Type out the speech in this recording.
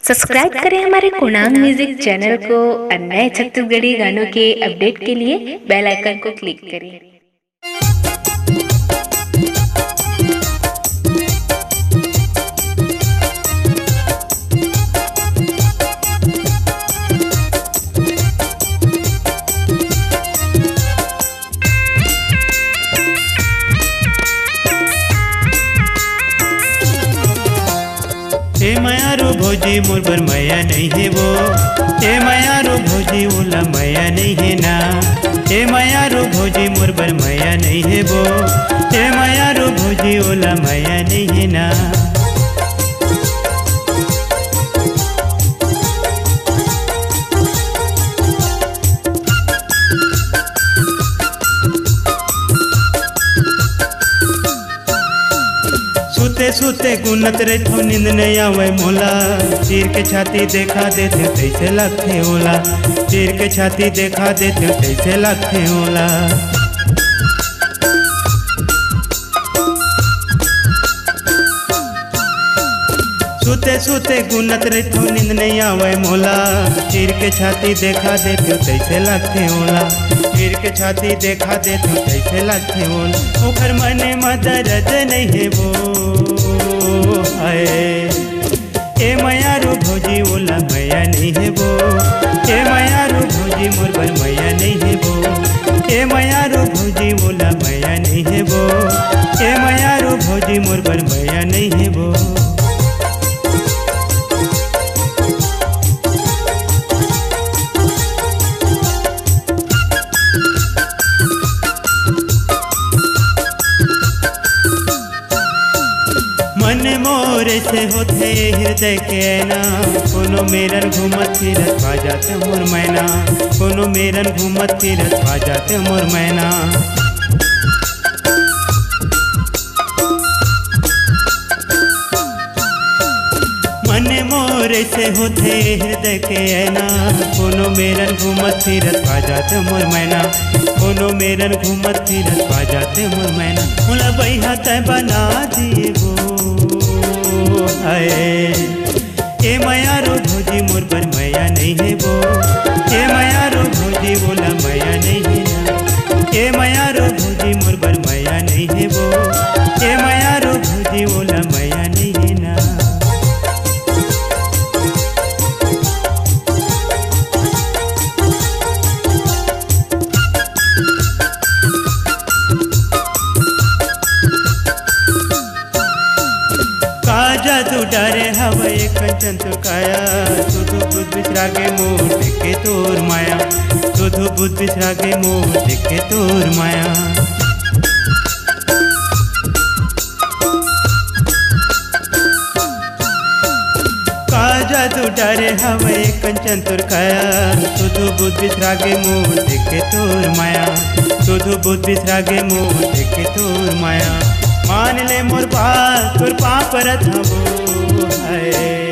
Subscribe करें हमारे कुणांग music channel को और नए छत्तीसगढ़ी गानों के अपडेट के लिए बेल आइकन को क्लिक करें। हे मायारो भौजी मोर बर माया नहीं है वो, हे मायारो भौजी ओला माया नहीं है ना। हे मायारो भौजी मोर बर माया नहीं है वो, हे मायारो भौजी ओला माया नहीं है ना। सुते सुते गुनत रहथो नींद नहीं आवे मोला, चीर के छाती देखा देते कैसे लगते ओला, चीर के छाती देखा देते कैसे लगते ओला। सुते सुते गुनत रहथो नींद नहीं आवे मोला, चीर के छाती देखा देते कैसे लगते ओला, चीर के छाती देखा देते कैसे लगते ओला। ओकर मने में दर्द नहीं है वो आए, ए मायारो भौजी ओला माया नहीं है वो, ए मायारो भौजी मोर बर माया नहीं है वो, ए मायारो भौजी ओला माया नहीं है वो, ए मायारो भौजी मोर बर माया नहीं है वो। मन मोरे से होते हृदय के ना, कोनो मेरन घूमत फिरत पा जाते मोर मैना, कोनो मेरन घूमत फिरत पा जाते मोर मैना। मन मोरे से होते हृदय के ना, कोनो मेरन घूमत फिरत पा जाते मोर मैना, कोनो मेरन घूमत फिरत पा जाते मोर मैना। मोला बहिया तय बना दिए वो आए, ए मायारो भौजी मोर बर माया नहीं है वो, ए मायारो भौजी बोला माया नहीं है ना। ए मायारो भौजी मोर बर माया नहीं है वो, ए मायारो भौजी बोला माया नहीं है ना। जादू डारे हवा कंचन तुकाया, सुधु बुद्ध बिसरा के मोर देखे तोर माया, सुधु बुद्ध बिसरा के मोर देखे तोर माया। का जादू डारे हवा कंचन तुरकाया, सुधु बुद्ध बिसरा के मोर देखे तोर माया, सुधु बुद्ध बिसरा के मोर देखे तोर माया। मान ले मोर बात तोर पाप रथ है।